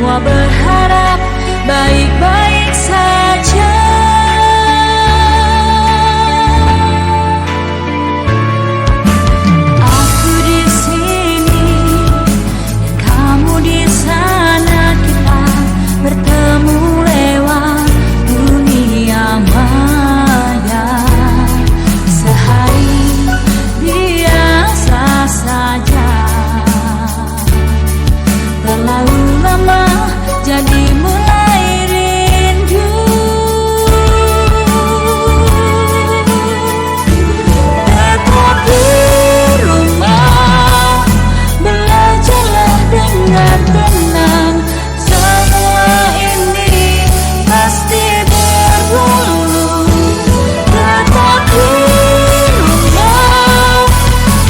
Semua berharap baik-baik saja. Aku di sini dan kamu di sana, kita bertemu lewat dunia maya. Sehari biasa saja, terlalu lama jadi mulai rindu. Tetap di rumah, belajarlah dengan tenang. Semua ini pasti berlalu. Tetap di rumah,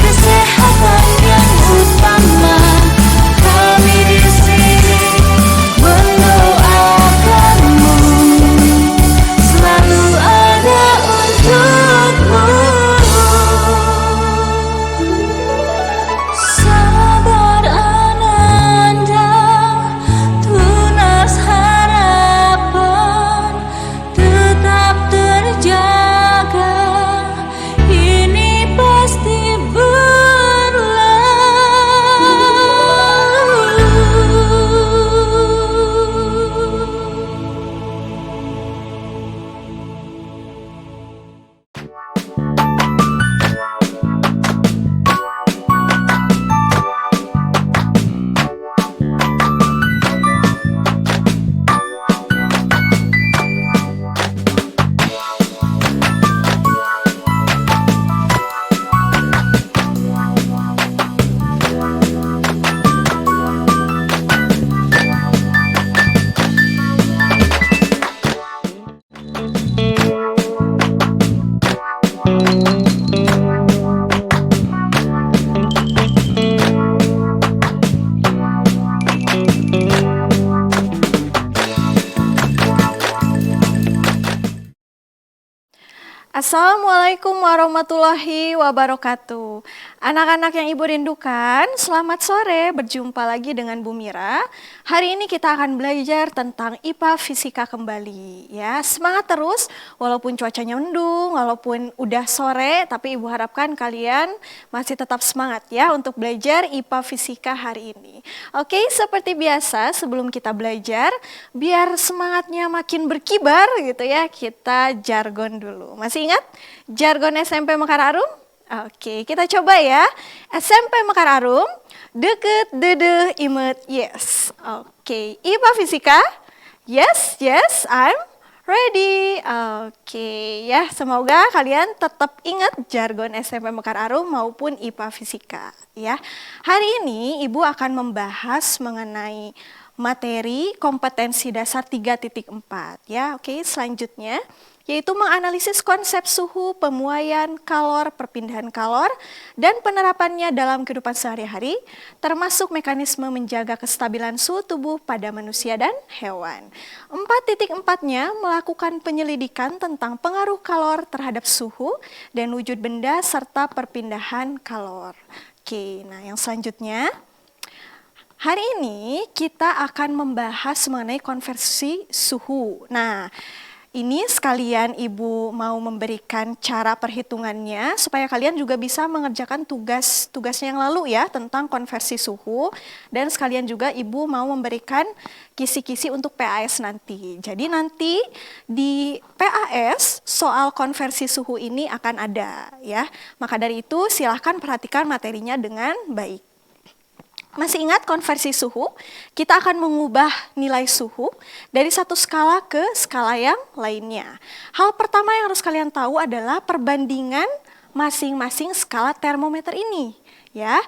kesehatan yang utama. Kami di sini mendoakanmu, selalu ada untukmu. Sabar Ananda, tunas harapan tetap terjaga. Ini pasti Assalamualaikum warahmatullahi wabarakatuh. Anak-anak yang Ibu rindukan, selamat sore, berjumpa lagi dengan Bu Mira. Hari ini kita akan belajar tentang IPA Fisika kembali. Ya, semangat terus, walaupun cuacanya mendung, walaupun udah sore, tapi Ibu harapkan kalian masih tetap semangat ya untuk belajar IPA Fisika hari ini. Oke, seperti biasa sebelum kita belajar, biar semangatnya makin berkibar gitu ya, kita jargon dulu. Masih ingat jargon SMP Mekar Arum? Oke, kita coba ya. SMP Mekar Arum, deket, dedeh, imet, yes. Oke, IPA Fisika, yes, yes, I'm ready. Oke, ya, semoga kalian tetap ingat jargon SMP Mekar Arum maupun IPA Fisika. Ya, hari ini Ibu akan membahas mengenai materi kompetensi dasar 3.4 ya. Oke, selanjutnya yaitu menganalisis konsep suhu, pemuaian, kalor, perpindahan kalor, dan penerapannya dalam kehidupan sehari-hari, termasuk mekanisme menjaga kestabilan suhu tubuh pada manusia dan hewan. 4.4-nya melakukan penyelidikan tentang pengaruh kalor terhadap suhu dan wujud benda serta perpindahan kalor. Oke, nah yang selanjutnya, hari ini kita akan membahas mengenai konversi suhu. Nah, ini sekalian Ibu mau memberikan cara perhitungannya supaya kalian juga bisa mengerjakan tugas-tugasnya yang lalu ya tentang konversi suhu, dan sekalian juga Ibu mau memberikan kisi-kisi untuk PAS nanti. Jadi nanti di PAS soal konversi suhu ini akan ada ya. Maka dari itu silahkan perhatikan materinya dengan baik. Masih ingat konversi suhu? Kita akan mengubah nilai suhu dari satu skala ke skala yang lainnya. Hal pertama yang harus kalian tahu adalah perbandingan masing-masing skala termometer ini. Ya,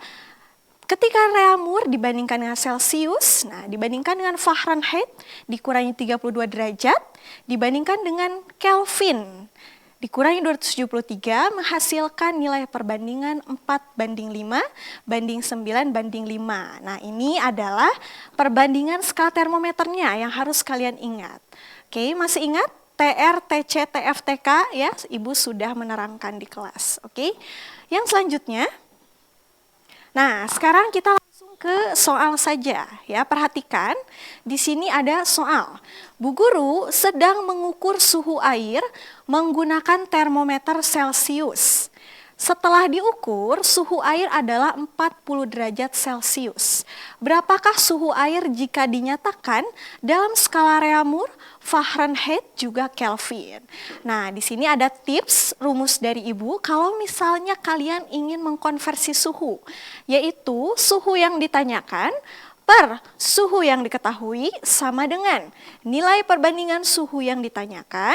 ketika Reaumur dibandingkan dengan Celsius, nah dibandingkan dengan Fahrenheit dikurangi 32 derajat, dibandingkan dengan Kelvin dikurangi 273 menghasilkan nilai perbandingan 4:5 banding 9:5. Nah, ini adalah perbandingan skala termometernya yang harus kalian ingat. Oke, masih ingat TR, TC, TF, TK ya? Ibu sudah menerangkan di kelas. Oke. Yang selanjutnya, nah sekarang kita langsung ke soal saja ya. Perhatikan, di sini ada soal. Bu guru sedang mengukur suhu air menggunakan termometer Celcius. Setelah diukur, suhu air adalah 40 derajat Celcius. Berapakah suhu air jika dinyatakan dalam skala Reaumur, Fahrenheit, juga Kelvin? Nah, di sini ada tips rumus dari Ibu kalau misalnya kalian ingin mengkonversi suhu, yaitu suhu yang ditanyakan per suhu yang diketahui sama dengan nilai perbandingan suhu yang ditanyakan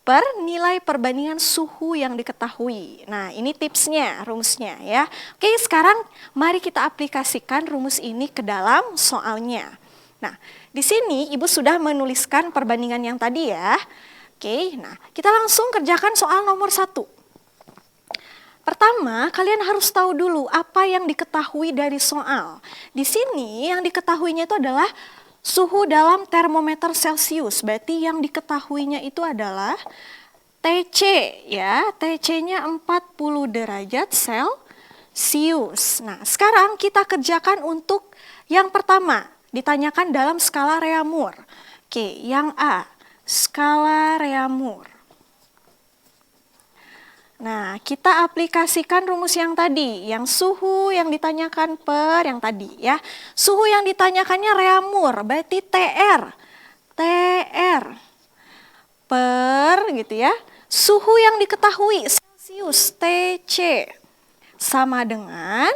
per nilai perbandingan suhu yang diketahui. Nah, ini tipsnya, rumusnya ya. Oke, sekarang mari kita aplikasikan rumus ini ke dalam soalnya. Nah, di sini Ibu sudah menuliskan perbandingan yang tadi ya. Oke, nah kita langsung kerjakan soal nomor 1. Pertama, kalian harus tahu dulu apa yang diketahui dari soal. Di sini yang diketahuinya itu adalah suhu dalam termometer Celcius, berarti yang diketahuinya itu adalah TC ya, TC-nya 40 derajat Celcius. Nah, sekarang kita kerjakan untuk yang pertama, ditanyakan dalam skala Reaumur. Oke, yang A, skala Reaumur. Nah, kita aplikasikan rumus yang tadi, yang suhu yang ditanyakan per yang tadi ya. Suhu yang ditanyakannya Reaumur, berarti TR per gitu ya. Suhu yang diketahui Celcius, TC, sama dengan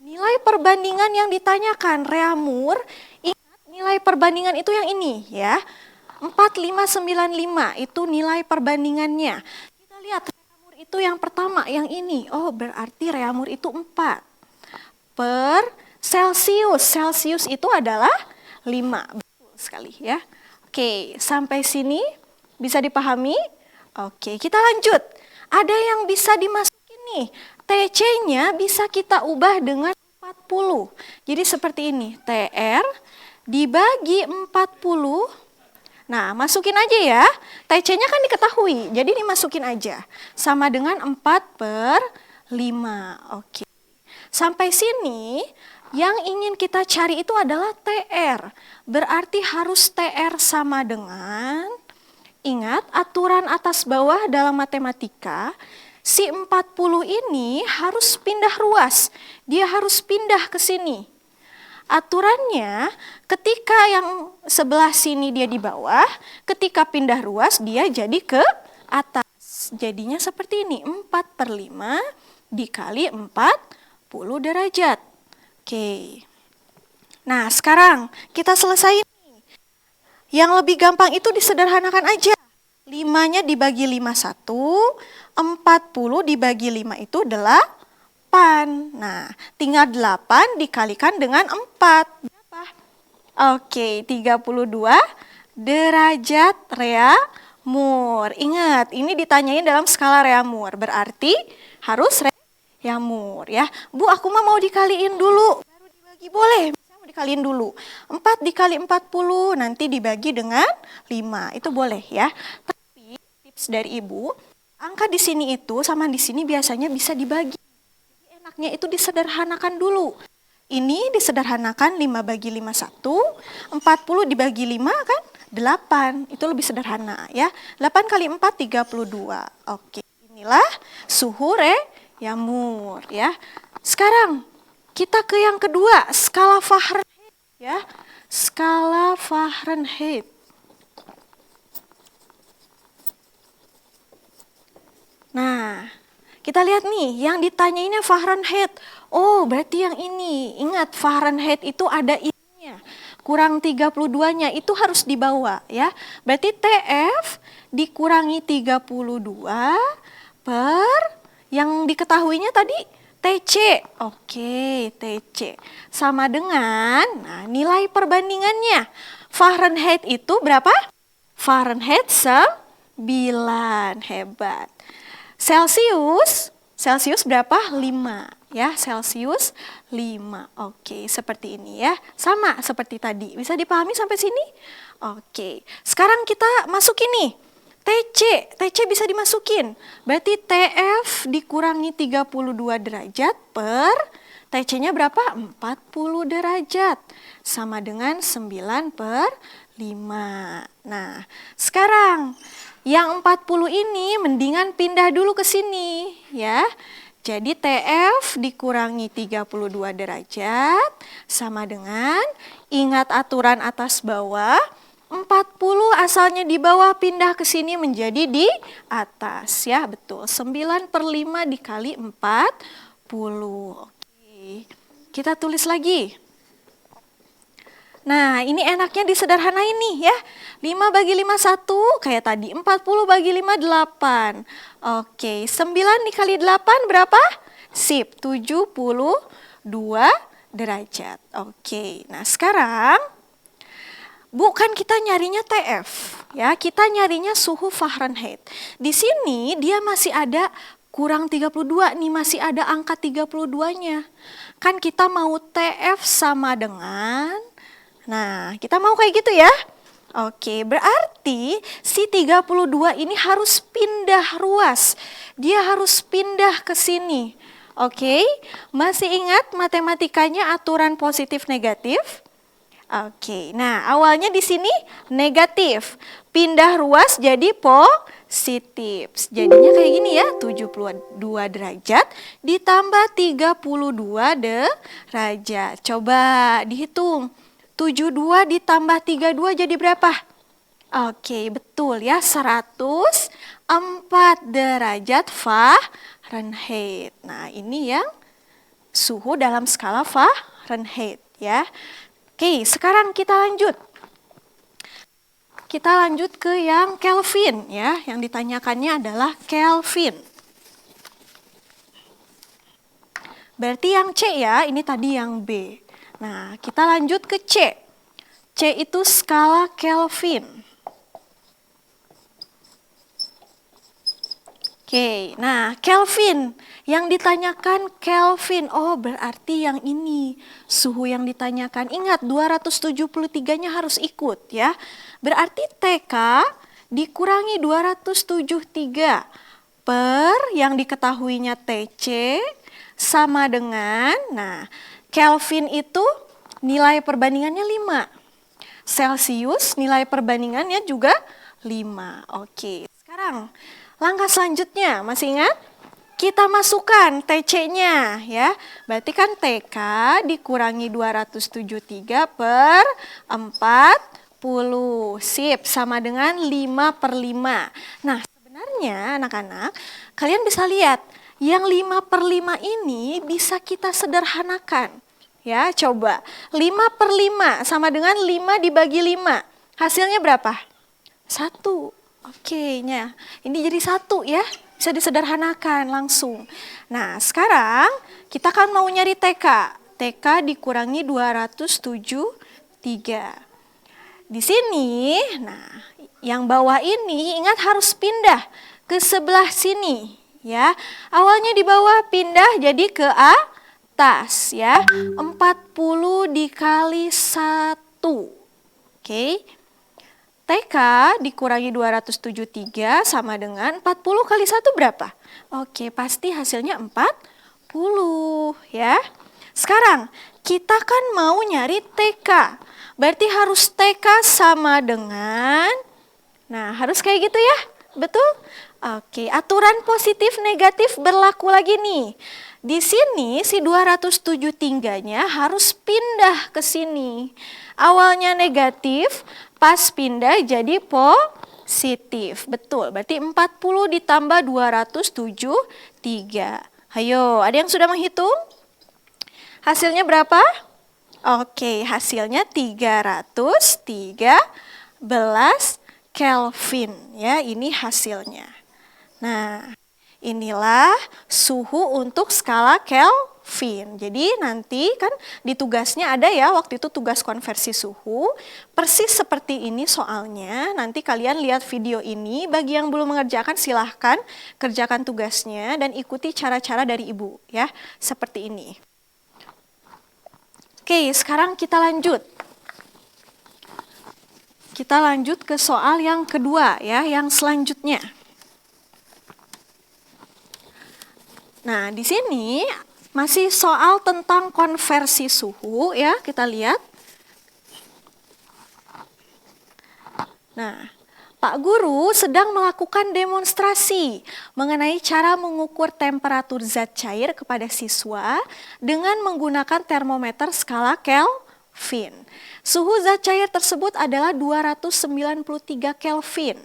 nilai perbandingan yang ditanyakan Reaumur. Ingat, nilai perbandingan itu yang ini ya. 4595 itu nilai perbandingannya. Kita lihat itu yang pertama, yang ini. Oh, berarti Reaumur itu 4 per Celcius. Celcius itu adalah 5. Betul sekali ya. Oke, sampai sini bisa dipahami? Oke, kita lanjut. Ada yang bisa dimasukin nih. TC-nya bisa kita ubah dengan 40. Jadi seperti ini. TR dibagi 40. Nah, masukin aja ya. TC-nya kan diketahui, jadi dimasukin aja. Sama dengan 4 per 5. Oke. Sampai sini, yang ingin kita cari itu adalah TR. Berarti harus TR sama dengan, ingat aturan atas bawah dalam matematika, si 40 ini harus pindah ruas. Dia harus pindah ke sini. Aturannya ketika yang sebelah sini dia di bawah, ketika pindah ruas dia jadi ke atas. Jadinya seperti ini, 4 per 5 dikali 40 derajat. Oke. Nah, sekarang kita selesai. Yang lebih gampang itu disederhanakan aja. 5-nya dibagi 5 1, 40 dibagi 5 itu 8. Nah, tinggal 8 dikalikan dengan 4. Berapa? Oke, 32 derajat Reaumur. Ingat, ini ditanyain dalam skala Reaumur. Berarti harus Reaumur ya. Bu, aku mau dikaliin dulu. Baru dibagi boleh. Mau dikaliin dulu. 4 dikali 40 nanti dibagi dengan 5. Itu boleh ya. Tapi tips dari Ibu, angka di sini itu sama di sini biasanya bisa dibagi. Enaknya itu disederhanakan dulu. Ini disederhanakan 5 bagi 5 1, 40 dibagi 5 kan 8. Itu lebih sederhana ya. 8 kali 4 32. Oke, inilah suhu Reaumur ya. Sekarang kita ke yang kedua, skala Fahrenheit ya. Skala Fahrenheit. Nah, kita lihat nih, yang ditanyainnya Fahrenheit. Oh, berarti yang ini. Ingat, Fahrenheit itu ada ininya. Kurang 32-nya, itu harus dibawa ya. Berarti TF dikurangi 32 per yang diketahuinya tadi TC. Oke, TC. Sama dengan, nah nilai perbandingannya. Fahrenheit itu berapa? Fahrenheit 9. Hebat. Celcius berapa? 5 ya, Celcius 5. Oke, seperti ini ya. Sama seperti tadi. Bisa dipahami sampai sini? Oke. Sekarang kita masukin nih. TC bisa dimasukin. Berarti TF dikurangi 32 derajat per TC-nya berapa? 40 derajat. Sama dengan 9 per 5. Nah, sekarang yang 40 ini mendingan pindah dulu ke sini ya. Jadi TF dikurangi 32 derajat sama dengan, ingat aturan atas bawah, 40 asalnya di bawah pindah ke sini menjadi di atas ya, betul. 9 per 5 dikali 40. Oke, kita tulis lagi. Nah, ini enaknya disederhanain nih ya. 5 bagi 5 1 kayak tadi. 40 bagi 5 8. Oke, 9 dikali 8 berapa? Sip, 72 derajat. Oke, nah sekarang bukan kita nyarinya TF ya, kita nyarinya suhu Fahrenheit. Di sini dia masih ada kurang 32 nih, masih ada angka 32-nya. Kan kita mau TF sama dengan, nah, kita mau kayak gitu ya. Oke, berarti si 32 ini harus pindah ruas. Dia harus pindah ke sini. Oke, masih ingat matematikanya aturan positif negatif? Oke, nah awalnya di sini negatif. Pindah ruas jadi positif. Jadinya kayak gini ya, 72 derajat ditambah 32 derajat. Coba dihitung. 72 ditambah 32 jadi berapa? Oke, betul ya, 104 derajat Fahrenheit. Nah, ini yang suhu dalam skala Fahrenheit ya. Oke, sekarang kita lanjut. Kita lanjut ke yang Kelvin ya. Yang ditanyakannya adalah Kelvin. Berarti yang C ya, ini tadi yang B. Nah, kita lanjut ke C. C itu skala Kelvin. Oke, nah Kelvin. Yang ditanyakan Kelvin. Oh, berarti yang ini. Suhu yang ditanyakan. Ingat, 273-nya harus ikut ya. Berarti TK dikurangi 273 per yang diketahuinya TC sama dengan, nah, Kelvin itu nilai perbandingannya 5. Celsius nilai perbandingannya juga 5. Oke, sekarang langkah selanjutnya, masih ingat? Kita masukkan TC-nya ya. Berarti kan TK dikurangi 273 per 40. Sip, sama dengan 5 per 5. Nah, sebenarnya anak-anak, kalian bisa lihat yang 5 per 5 ini bisa kita sederhanakan. Ya, coba. 5 per 5 sama dengan 5 dibagi 5. Hasilnya berapa? 1. Oke, nah, ini jadi 1 ya. Bisa disederhanakan langsung. Nah, sekarang kita kan mau nyari TK. TK dikurangi 273. Di sini, nah, yang bawah ini ingat harus pindah ke sebelah sini. Ya, awalnya di bawah pindah jadi ke atas ya. 40 dikali 1. Oke. TK dikurangi 273 sama dengan 40 kali 1 berapa? Oke, pasti hasilnya 40 ya. Sekarang kita kan mau nyari TK. Berarti harus TK sama dengan, nah harus kayak gitu ya, betul? Oke, aturan positif negatif berlaku lagi nih. Di sini si 273-nya harus pindah ke sini. Awalnya negatif, pas pindah jadi positif. Betul, berarti 40 ditambah 273. Ayo, ada yang sudah menghitung? Hasilnya berapa? Oke, hasilnya 313 Kelvin. Ya, ini hasilnya. Nah, inilah suhu untuk skala Kelvin. Jadi nanti kan di tugasnya ada ya, waktu itu tugas konversi suhu. Persis seperti ini soalnya. Nanti kalian lihat video ini. Bagi yang belum mengerjakan silahkan kerjakan tugasnya dan ikuti cara-cara dari ibu ya. Seperti ini. Oke, sekarang kita lanjut. Kita lanjut ke soal yang kedua ya, yang selanjutnya. Nah, di sini Masih soal tentang konversi suhu ya, kita lihat. Nah, Pak Guru sedang melakukan demonstrasi mengenai cara mengukur temperatur zat cair kepada siswa dengan menggunakan termometer skala Kelvin. Suhu zat cair tersebut adalah 293 Kelvin.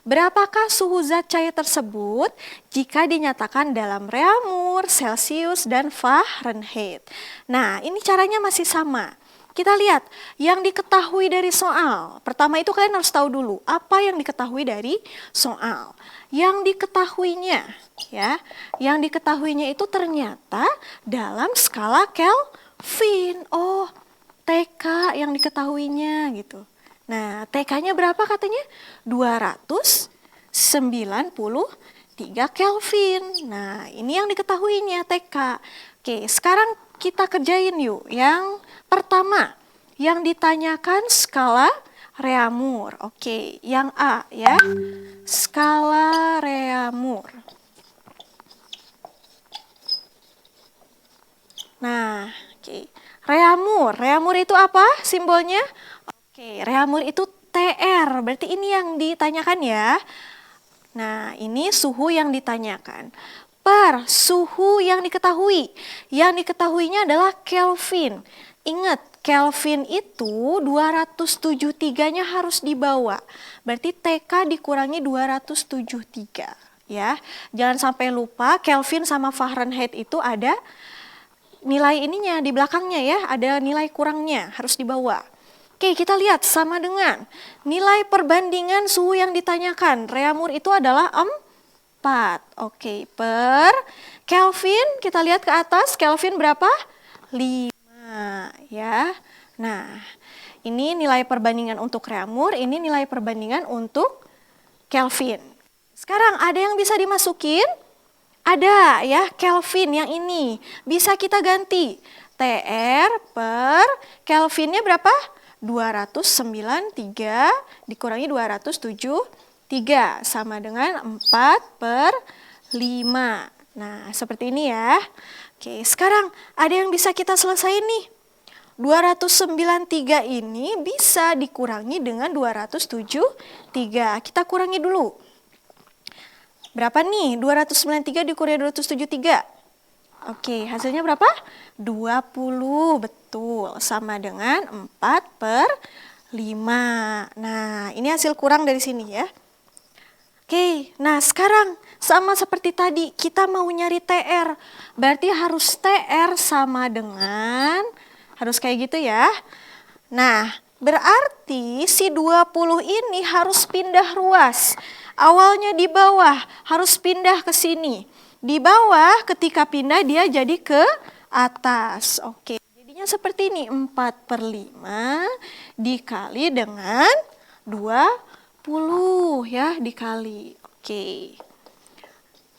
Berapakah suhu zat cair tersebut jika dinyatakan dalam Reaumur, Celcius, dan Fahrenheit? Nah, ini caranya masih sama. Kita lihat yang diketahui dari soal. Pertama itu kalian harus tahu dulu apa yang diketahui dari soal. Yang diketahuinya ya, yang diketahuinya itu ternyata dalam skala Kelvin. Oh, TK yang diketahuinya gitu. Nah, TK-nya berapa katanya? 293 Kelvin. Nah, ini yang diketahuinya TK. Oke, sekarang kita kerjain yuk. Yang pertama, yang ditanyakan skala Reaumur. Oke, yang A ya. Skala Reaumur. Nah, oke. Reaumur itu apa simbolnya? Oke, Reaumur itu TR. Berarti ini yang ditanyakan ya. Nah, ini suhu yang ditanyakan. Per suhu yang diketahui. Yang diketahuinya adalah Kelvin. Ingat, Kelvin itu 273-nya harus dibawa. Berarti TK dikurangi 273 ya. Jangan sampai lupa Kelvin sama Fahrenheit itu ada nilai ininya di belakangnya ya, ada nilai kurangnya, harus dibawa. Oke, kita lihat sama dengan nilai perbandingan suhu yang ditanyakan. Reaumur itu adalah 4. Oke, per Kelvin, kita lihat ke atas, Kelvin berapa? 5 ya. Nah, ini nilai perbandingan untuk Reaumur, ini nilai perbandingan untuk Kelvin. Sekarang ada yang bisa dimasukin? Ada ya, Kelvin yang ini. Bisa kita ganti. TR per Kelvinnya berapa? 293 dikurangi 273 sama dengan 4 per 5. Nah, seperti ini ya. Oke, sekarang ada yang bisa kita selesai nih. 293 ini bisa dikurangi dengan 273. Kita kurangi dulu. Berapa nih? 293 dikurangi 273. Oke, hasilnya berapa? 20, betul. Sama dengan 4 per 5. Nah, ini hasil kurang dari sini ya. Oke, nah sekarang sama seperti tadi, kita mau nyari TR. Berarti harus TR sama dengan, harus kayak gitu ya. Nah, berarti si 20 ini harus pindah ruas. Awalnya di bawah, harus pindah ke sini. Di bawah ketika pindah dia jadi ke atas. Oke, jadinya seperti ini. 4 per 5 dikali dengan 20 ya, dikali. Oke.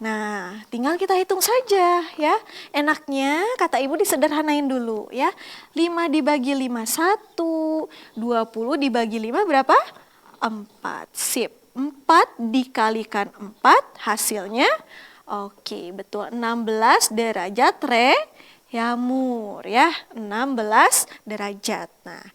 Nah, tinggal kita hitung saja ya. Enaknya kata ibu disederhanain dulu ya. 5 dibagi 5 1, 20 dibagi 5 berapa? 4. Sip. 4 dikalikan 4 hasilnya, oke betul 16 derajat Reaumur ya, 16 derajat. Nah,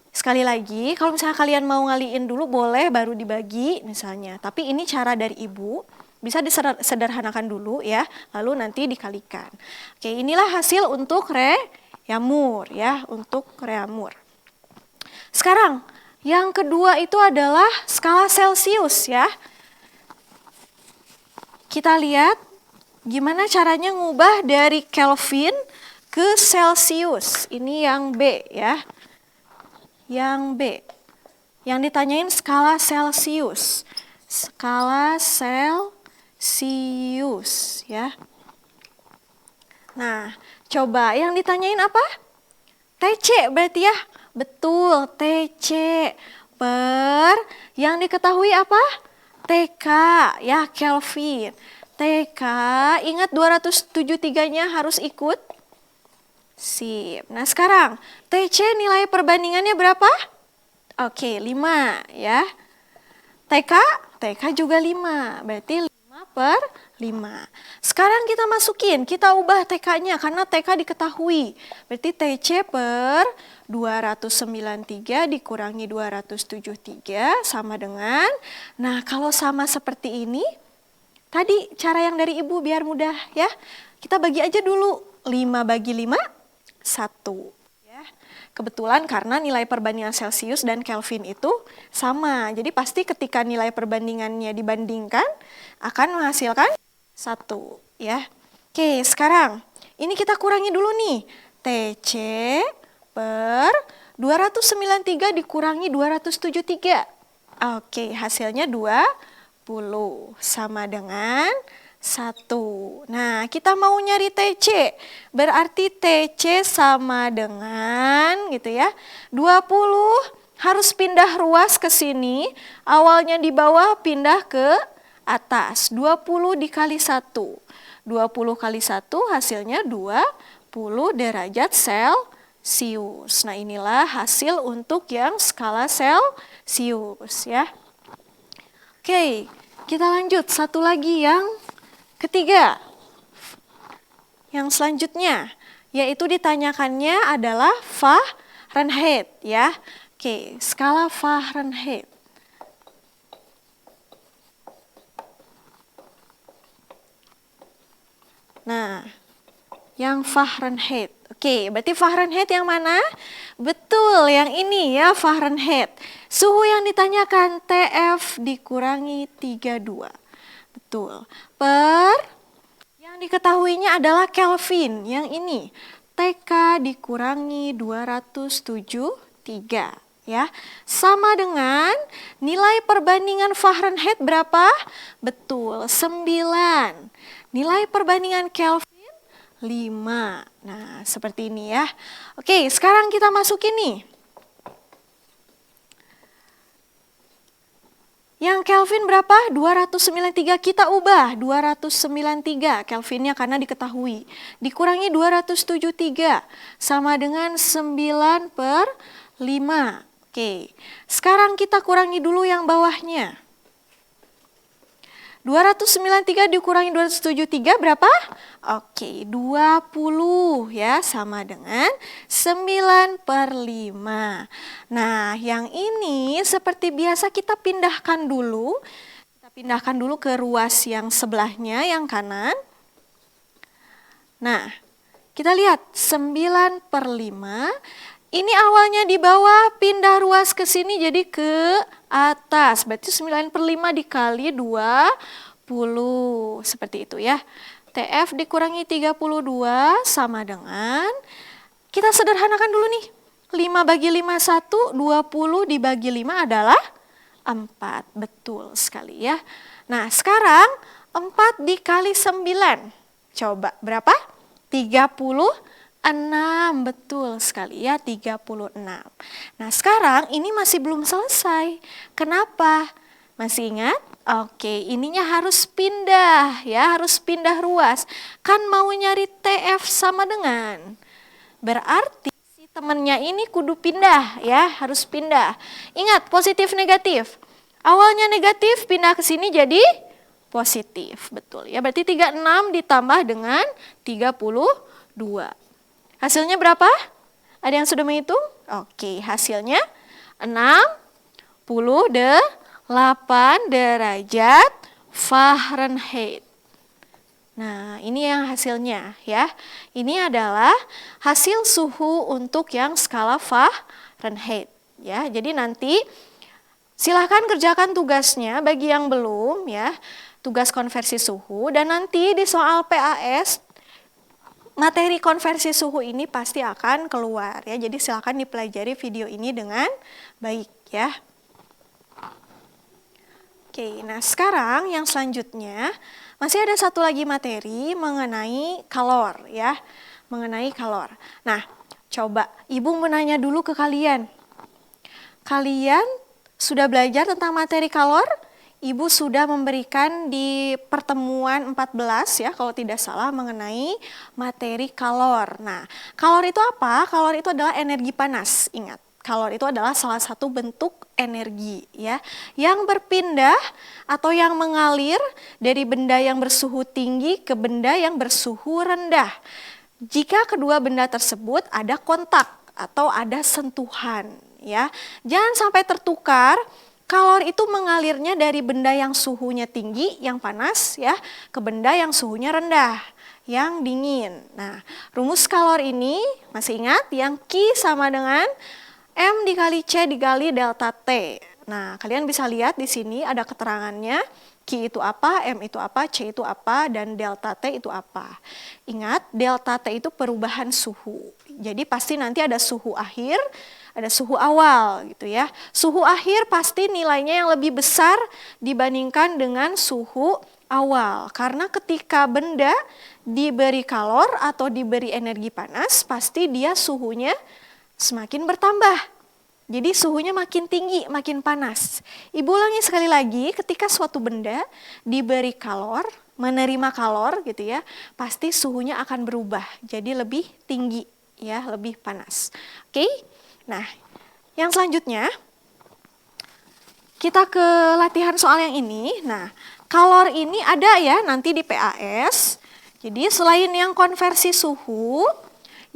sekali lagi kalau misalnya kalian mau ngaliin dulu boleh baru dibagi misalnya. Tapi ini cara dari ibu, bisa disederhanakan dulu ya, lalu nanti dikalikan. Oke, inilah hasil untuk Reaumur ya, untuk Reaumur. Sekarang yang kedua itu adalah skala Celcius ya. Kita lihat gimana caranya ngubah dari Kelvin ke Celcius. Ini yang B ya. Yang B. Yang ditanyain skala Celcius. Skala Celcius ya. Nah, coba yang ditanyain apa? TC berarti ya. Betul, TC per yang diketahui apa? TK ya, Kelvin. TK, ingat 273-nya harus ikut? Sip. Nah sekarang, TC nilai perbandingannya berapa? Oke, 5 ya. TK juga 5, berarti 5 per Sekarang kita masukin, kita ubah TK-nya karena TK diketahui. Berarti TC per 293 dikurangi 273 sama dengan, nah kalau sama seperti ini, tadi cara yang dari Ibu biar mudah ya. Kita bagi aja dulu, 5 bagi 5, 1. Ya. Kebetulan karena nilai perbandingan Celsius dan Kelvin itu sama. Jadi pasti ketika nilai perbandingannya dibandingkan akan menghasilkan 1. Ya. Oke, sekarang ini kita kurangi dulu nih. TC per 293 dikurangi 273. Oke, hasilnya 20 sama dengan 1. Nah, kita mau nyari TC. Berarti TC sama dengan gitu ya. 20 harus pindah ruas ke sini. Awalnya di bawah pindah ke atas. 20 dikali 1. 20 kali 1 hasilnya 20 derajat Celsius. Nah, inilah hasil untuk yang skala Celsius ya. Oke, kita lanjut satu lagi yang ketiga. Yang selanjutnya yaitu ditanyakannya adalah Fahrenheit ya. Oke, skala Fahrenheit. Nah, yang Fahrenheit. Oke, berarti Fahrenheit yang mana? Betul, yang ini ya Fahrenheit. Suhu yang ditanyakan TF dikurangi 32. Betul. Per yang diketahuinya adalah Kelvin, yang ini. TK dikurangi 273 ya. Sama dengan nilai perbandingan Fahrenheit berapa? Betul, 9. Nilai perbandingan Kelvin 5. Nah, seperti ini ya. Oke, sekarang kita masukin nih. Yang Kelvin berapa? 293, kita ubah 293 Kelvinnya karena diketahui. Dikurangi 273 sama dengan 9 per 5. Oke, sekarang kita kurangi dulu yang bawahnya. 293 dikurangi 273 berapa? Oke, 20 ya, sama dengan 9 per 5. Nah, yang ini seperti biasa kita pindahkan dulu. Kita pindahkan dulu ke ruas yang sebelahnya, yang kanan. Nah, kita lihat 9 per 5. Ini awalnya di bawah, pindah ruas ke sini jadi ke atas. Berarti 9 per 5 dikali 20. Seperti itu ya. TF dikurangi 32 sama dengan, kita sederhanakan dulu nih. 5 bagi 5, 1, 20 dibagi 5 adalah 4. Betul sekali ya. Nah, sekarang 4 dikali 9. Coba berapa? 36. Betul sekali ya, 36. Nah, sekarang ini masih belum selesai. Kenapa? Masih ingat? Oke, ininya harus pindah ya, harus pindah ruas. Kan mau nyari TF sama dengan. Berarti si temennya ini kudu pindah ya, harus pindah. Ingat, positif negatif. Awalnya negatif, pindah ke sini jadi positif. Betul ya, berarti 36 ditambah dengan 32. Hasilnya berapa? Ada yang sudah menghitung? Oke, hasilnya 68 derajat Fahrenheit. Nah, ini yang hasilnya ya. Ini adalah hasil suhu untuk yang skala Fahrenheit ya. Jadi nanti silahkan kerjakan tugasnya bagi yang belum ya. Tugas konversi suhu, dan nanti di soal PAS materi konversi suhu ini pasti akan keluar ya. Jadi silakan dipelajari video ini dengan baik ya. Oke, nah sekarang yang selanjutnya masih ada satu lagi materi mengenai kalor ya. Mengenai kalor. Nah, coba Ibu menanya dulu ke kalian. Kalian sudah belajar tentang materi kalor? Ibu sudah memberikan di pertemuan 14 ya, kalau tidak salah, mengenai materi kalor. Nah, kalor itu apa? Kalor itu adalah energi panas, ingat. Kalor itu adalah salah satu bentuk energi ya, yang berpindah atau yang mengalir dari benda yang bersuhu tinggi ke benda yang bersuhu rendah. Jika kedua benda tersebut ada kontak atau ada sentuhan ya. Jangan sampai tertukar. Kalor itu mengalirnya dari benda yang suhunya tinggi, yang panas ya, ke benda yang suhunya rendah, yang dingin. Nah, rumus kalor ini masih ingat yang Q sama dengan M dikali C dikali delta T. Nah, kalian bisa lihat di sini ada keterangannya. Q itu apa, M itu apa, C itu apa, dan delta T itu apa. Ingat, delta T itu perubahan suhu. Jadi pasti nanti ada suhu akhir, ada suhu awal gitu ya. Suhu akhir pasti nilainya yang lebih besar dibandingkan dengan suhu awal. Karena ketika benda diberi kalor atau diberi energi panas, pasti dia suhunya semakin bertambah. Jadi suhunya makin tinggi, makin panas. Ibu ulangi sekali lagi, ketika suatu benda diberi kalor, menerima kalor gitu ya, pasti suhunya akan berubah. Jadi lebih tinggi ya, lebih panas. Oke? Nah, yang selanjutnya kita ke latihan soal yang ini. Nah, kalor ini ada ya nanti di PAS. Jadi selain yang konversi suhu,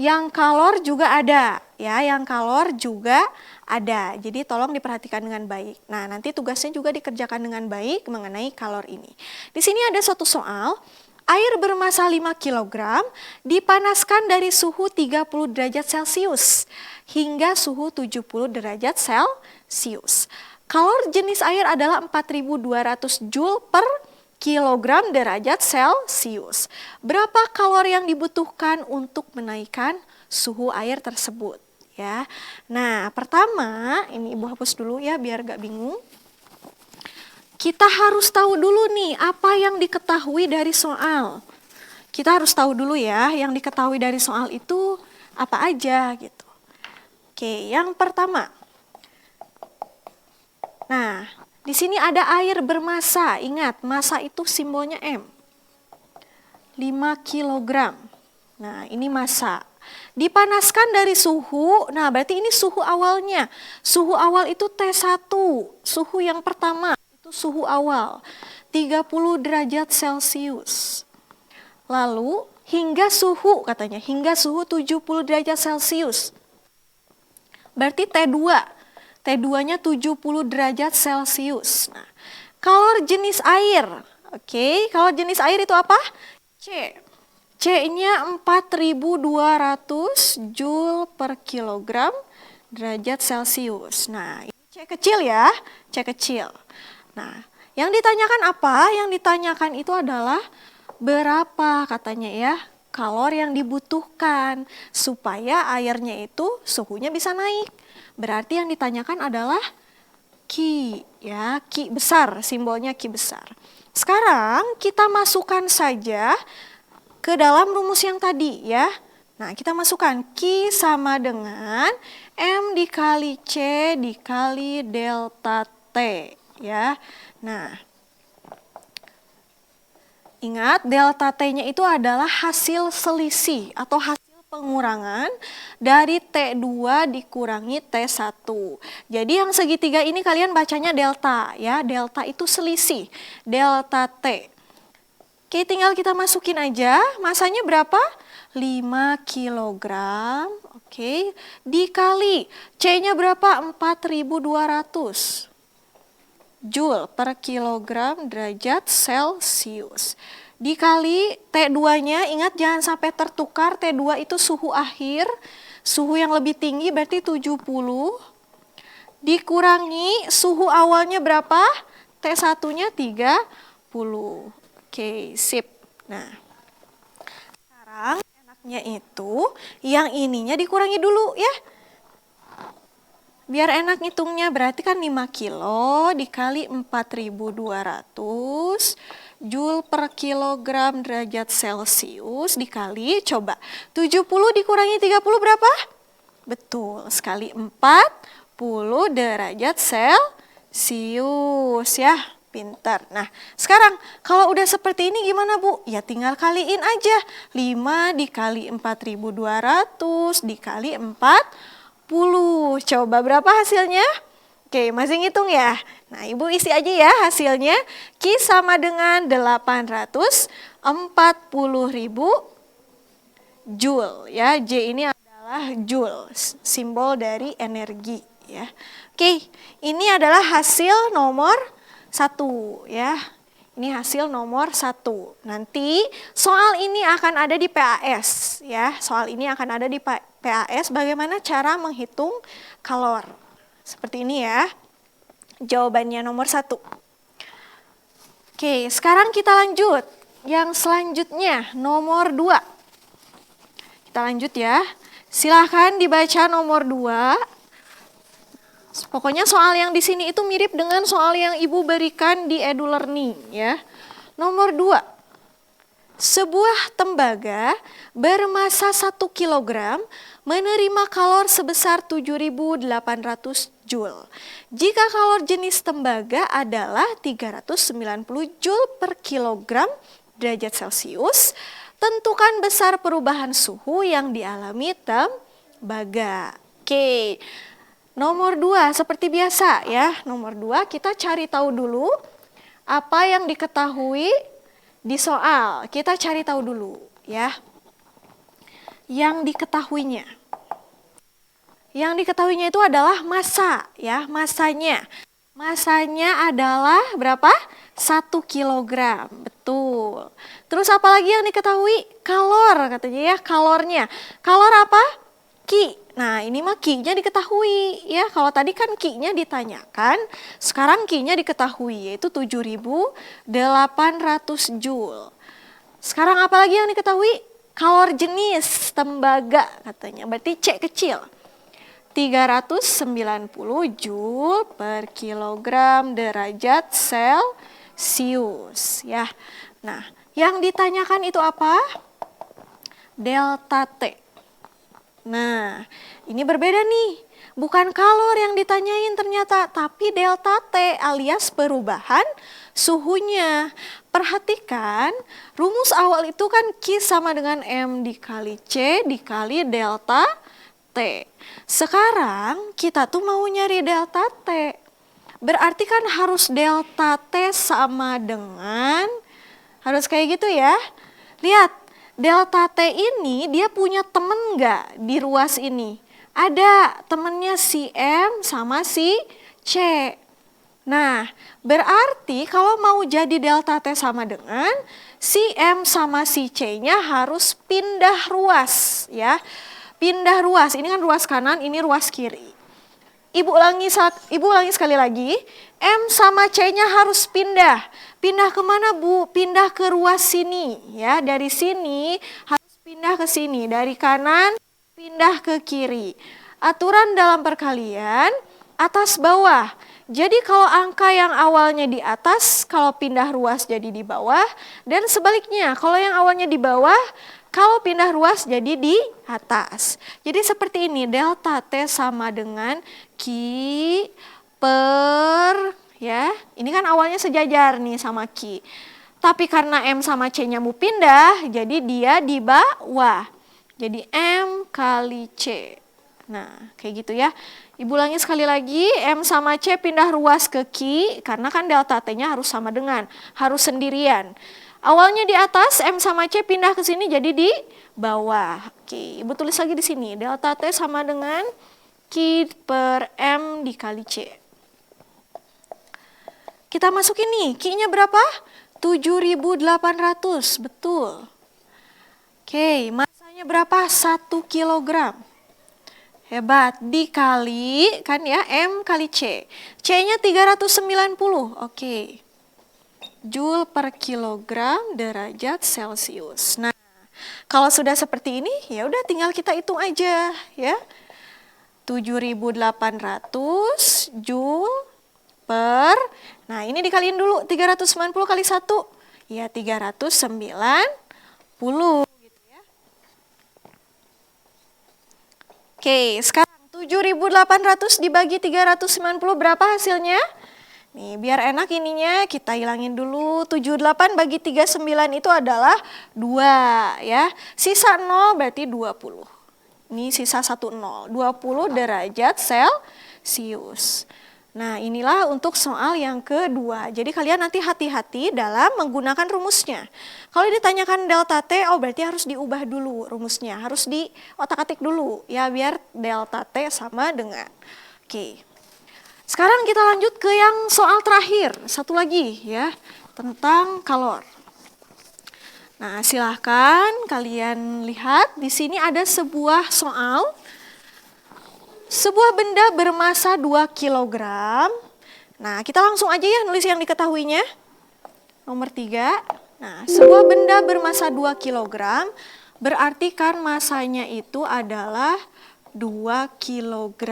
yang kalor juga ada ya, yang kalor juga ada. Jadi tolong diperhatikan dengan baik. Nah, nanti tugasnya juga dikerjakan dengan baik mengenai kalor ini. Di sini ada suatu soal, air bermassa 5 kg dipanaskan dari suhu 30 derajat Celcius hingga suhu 70 derajat Celcius. Kalor jenis air adalah 4.200 Joule per kilogram derajat Celcius. Berapa kalori yang dibutuhkan untuk menaikkan suhu air tersebut? Ya. Nah, pertama, ini Ibu hapus dulu ya biar gak bingung. Kita harus tahu dulu nih apa yang diketahui dari soal. Kita harus tahu dulu ya yang diketahui dari soal itu apa aja gitu. Oke, yang pertama. Nah, di sini ada air bermassa. Ingat, massa itu simbolnya M. 5 kg. Nah, ini massa. Dipanaskan dari suhu, nah berarti ini suhu awalnya. Suhu awal itu T1, suhu yang pertama, itu suhu awal. 30 derajat Celcius. Lalu, hingga suhu katanya, hingga suhu 70 derajat Celcius. Berarti T2. T2-nya 70 derajat Celcius. Nah, kalor jenis air. Oke, kalor jenis air itu apa? C. C-nya 4.200 Joule per kilogram derajat Celcius. Nah, ini C kecil ya, C kecil. Nah, yang ditanyakan apa? Yang ditanyakan itu adalah berapa katanya ya kalor yang dibutuhkan supaya airnya itu suhunya bisa naik. Berarti yang ditanyakan adalah Q ya, Q besar, simbolnya Q besar. Sekarang kita masukkan saja ke dalam rumus yang tadi ya. Nah, kita masukkan Q sama dengan M dikali C dikali delta T ya. Nah, ingat delta T-nya itu adalah hasil selisih atau hasil pengurangan dari T2 dikurangi T1. Jadi yang segitiga ini kalian bacanya delta ya. Delta itu selisih, delta T. Oke, tinggal kita masukin aja. Masanya berapa? 5 kg. Oke, dikali C-nya berapa? 4.200 Joule per kilogram derajat Celcius. Dikali T2-nya, ingat jangan sampai tertukar, T2 itu suhu akhir, suhu yang lebih tinggi berarti 70. Dikurangi suhu awalnya berapa? T1-nya 30. Oke, sip. Nah, sekarang enaknya itu yang ininya dikurangi dulu ya. Biar enak ngitungnya, berarti kan 5 kilo dikali 4.200 Joule per kilogram derajat Celcius dikali, coba 70 dikurangi 30 berapa? Betul, sekali 40 derajat Celcius ya, pintar. Nah, sekarang kalau udah seperti ini gimana Bu? Ya tinggal kaliin aja, 5 dikali 4.200 dikali 40. Coba berapa hasilnya? Oke, masih ngitung ya? Nah, Ibu isi aja ya hasilnya. Q sama dengan 840.000 Joule ya. J ini adalah Joule, simbol dari energi ya. Oke, ini adalah hasil nomor 1 ya. Ini hasil nomor 1. Nanti soal ini akan ada di PAS ya. Soal ini akan ada di PAS bagaimana cara menghitung kalor. Seperti ini ya. Jawabannya nomor 1. Oke, sekarang kita lanjut. Yang selanjutnya nomor 2. Kita lanjut ya. Silahkan dibaca nomor 2. Pokoknya soal yang di sini itu mirip dengan soal yang Ibu berikan di EduLearning ya. Nomor 2. Sebuah tembaga bermasa 1 kg menerima kalor sebesar 7.800 Joule. Jika kalor jenis tembaga adalah 390 Joule per kilogram derajat Celcius, tentukan besar perubahan suhu yang dialami tembaga. Oke. Nomor 2 seperti biasa ya. Nomor 2 kita cari tahu dulu apa yang diketahui di soal. Kita cari tahu dulu ya. Yang diketahuinya. Yang diketahuinya itu adalah massa ya, massanya. Massanya adalah berapa? 1 kg. Betul. Terus apa lagi yang diketahui? Kalor katanya ya, kalornya. Kalor apa? Q. Nah, ini mah Q-nya diketahui ya. Kalau tadi kan Q-nya ditanyakan, sekarang Q-nya diketahui yaitu 7.800 Joule. Sekarang apa lagi yang diketahui? Kalor jenis tembaga katanya. Berarti C kecil. 390 Joule per kilogram derajat Celcius ya. Nah, yang ditanyakan itu apa? Delta T. Nah, ini berbeda nih. Bukan kalor yang ditanyain ternyata, tapi delta T alias perubahan suhunya. Perhatikan, rumus awal itu kan Q sama dengan M dikali C dikali delta T. Sekarang kita tuh mau nyari delta T. Berarti kan harus delta T sama dengan, harus kayak gitu ya. Lihat. Delta T ini dia punya temen nggak di ruas ini? Ada temennya si M sama si C. Nah, berarti kalau mau jadi delta T sama dengan si M sama si C-nya harus pindah ruas ya. Pindah ruas, ini kan ruas kanan, ini ruas kiri. Ibu ulangi sekali lagi, M sama C-nya harus pindah. Pindah kemana Bu? Pindah ke ruas sini ya. Dari sini harus pindah ke sini. Dari kanan pindah ke kiri. Aturan dalam perkalian atas bawah. Jadi kalau angka yang awalnya di atas, kalau pindah ruas jadi di bawah. Dan sebaliknya, kalau yang awalnya di bawah, kalau pindah ruas jadi di atas. Jadi seperti ini, delta T sama dengan Q per, ya, ini kan awalnya sejajar nih sama Q. Tapi karena M sama C-nya mau pindah, jadi dia di bawah. Jadi M kali C. Nah, kayak gitu ya. Ibu ulangi sekali lagi, M sama C pindah ruas ke Q, karena kan delta T-nya harus sama dengan, harus sendirian. Awalnya di atas, M sama C pindah ke sini jadi di bawah. Oke, Ibu tulis lagi di sini. Delta T sama dengan Q per M dikali C. Kita masukin nih, Q-nya berapa? 7.800, betul. Oke, masanya berapa? 1 kilogram. Hebat, dikali kan ya, M kali C. C-nya 390, oke. Joule per kilogram derajat Celcius. Nah, kalau sudah seperti ini, ya udah tinggal kita hitung aja ya. 7.800 Joule per, nah ini dikaliin dulu 390 kali 1, ya 390 gitu ya. Oke, sekarang 7.800 dibagi 390 berapa hasilnya? Nih, biar enak ininya kita hilangin dulu. 78 bagi 39 itu adalah 2 ya. Sisa 0 berarti 20. Ini sisa 1 nol, 20 derajat Celcius. Nah, inilah untuk soal yang kedua. Jadi kalian nanti hati-hati dalam menggunakan rumusnya. Kalau ditanyakan delta T, oh berarti harus diubah dulu rumusnya. Harus di otak-atik dulu ya, biar delta T sama dengan. Oke. Sekarang kita lanjut ke yang soal terakhir. Satu lagi ya, tentang kalor. Nah, silahkan kalian lihat. Di sini ada sebuah soal. Sebuah benda bermasa 2 kg. Nah, kita langsung aja ya nulis yang diketahuinya. Nomor 3. Nah, sebuah benda bermasa 2 kg berarti kan masanya itu adalah 2 kg.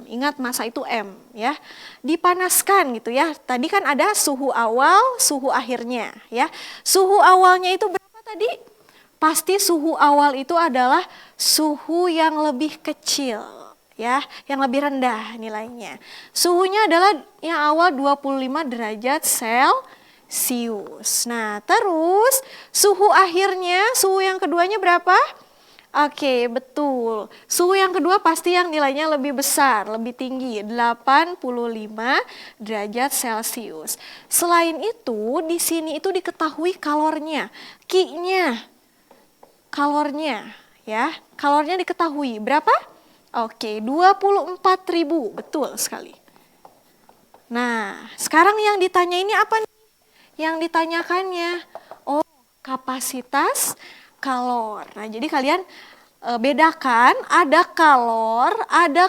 Ingat masa itu M ya. Dipanaskan gitu ya. Tadi kan ada suhu awal, suhu akhirnya ya. Suhu awalnya itu berapa tadi? Pasti suhu awal itu adalah suhu yang lebih kecil. Ya, yang lebih rendah nilainya. Suhunya adalah yang awal 25 derajat Celcius. Nah, terus suhu akhirnya, suhu yang keduanya berapa? Oke, betul. Suhu yang kedua pasti yang nilainya lebih besar, lebih tinggi, 85 derajat Celcius. Selain itu, di sini itu diketahui kalornya, Q-nya. Kalornya, ya. Kalornya diketahui berapa? Oke, 24.000, betul sekali. Nah, sekarang yang ditanya ini apa nih? Yang ditanyakannya, oh kapasitas kalor. Nah, jadi kalian bedakan ada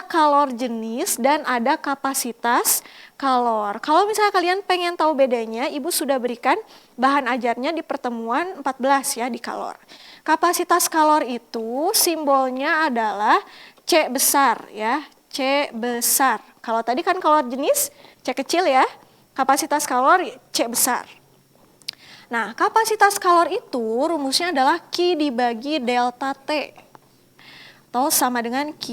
kalor jenis dan ada kapasitas kalor. Kalau misalnya kalian pengen tahu bedanya, Ibu sudah berikan bahan ajarnya di pertemuan 14 ya di kalor. Kapasitas kalor itu simbolnya adalah C besar ya, C besar. Kalau tadi kan kalor jenis C kecil ya, kapasitas kalor C besar. Nah, kapasitas kalor itu rumusnya adalah Q dibagi delta T. Atau sama dengan Q.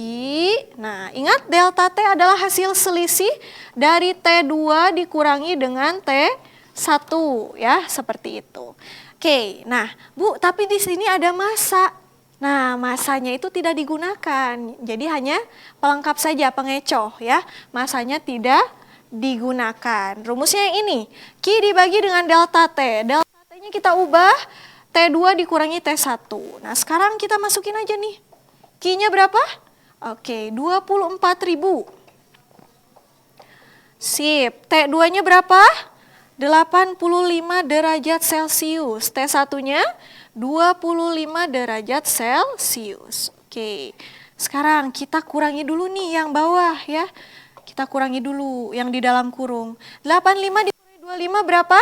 Nah, ingat delta T adalah hasil selisih dari T2 dikurangi dengan T1 ya, seperti itu. Oke, nah Bu, tapi di sini ada massa. Nah, masanya itu tidak digunakan, jadi hanya pelengkap saja, pengecoh ya. Masanya tidak digunakan. Rumusnya yang ini, Q dibagi dengan delta T. Delta T-nya kita ubah, T2 dikurangi T1. Nah, sekarang kita masukin aja nih. Q-nya berapa? Oke, 24.000. Sip, T2-nya berapa? 85 derajat Celcius. T1-nya 25 derajat Celcius. Oke, sekarang kita kurangi dulu nih yang bawah ya. Kita kurangi dulu yang di dalam kurung. 85 dikurangi 25 berapa?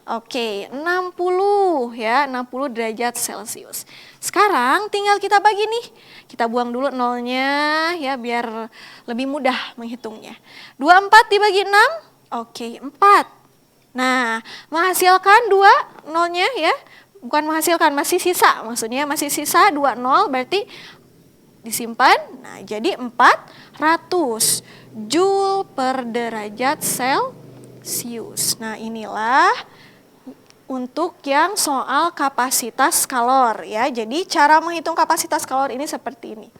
Oke, 60 ya, 60 derajat Celcius. Sekarang tinggal kita bagi nih. Kita buang dulu nolnya ya biar lebih mudah menghitungnya. 24 dibagi 6, oke 4. Nah, menghasilkan 2 nolnya ya. Bukan menghasilkan, masih sisa. Maksudnya masih sisa 2 nol berarti disimpan. Nah, jadi 400 Joule per derajat Celcius. Nah, inilah untuk yang soal kapasitas kalor ya. Jadi cara menghitung kapasitas kalor ini seperti ini.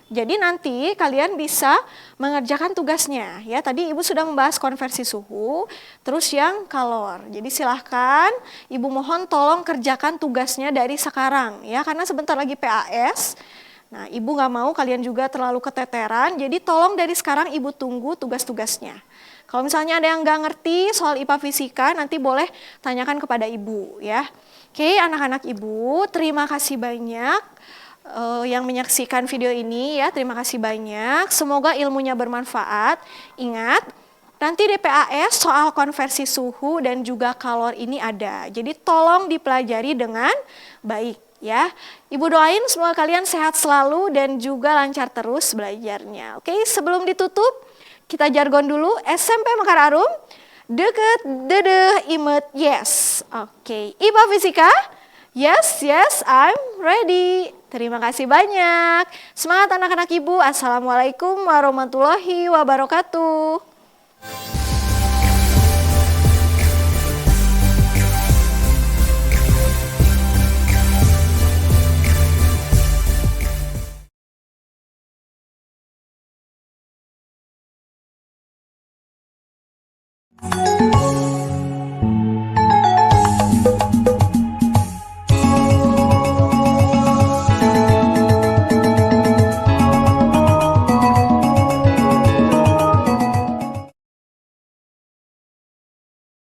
Jadi nanti kalian bisa mengerjakan tugasnya ya. Tadi Ibu sudah membahas konversi suhu, terus yang kalor. Jadi silahkan Ibu mohon tolong kerjakan tugasnya dari sekarang ya, karena sebentar lagi PAS. Nah, Ibu nggak mau kalian juga terlalu keteteran, jadi tolong dari sekarang Ibu tunggu tugas-tugasnya. Kalau misalnya ada yang nggak ngerti soal IPA fisika, nanti boleh tanyakan kepada Ibu ya. Oke, anak-anak Ibu, terima kasih banyak yang menyaksikan video ini ya, terima kasih banyak. Semoga ilmunya bermanfaat. Ingat, nanti di PAS soal konversi suhu dan juga kalor ini ada. Jadi tolong dipelajari dengan baik ya. Ibu doain semoga kalian sehat selalu dan juga lancar terus belajarnya. Oke, sebelum ditutup, kita jargon dulu. SMP Mekar Arum, deket, dedeh, imet, yes. Oke, IPA fisika, yes, yes, I'm ready. Terima kasih banyak. Semangat anak-anak Ibu. Assalamualaikum warahmatullahi wabarakatuh.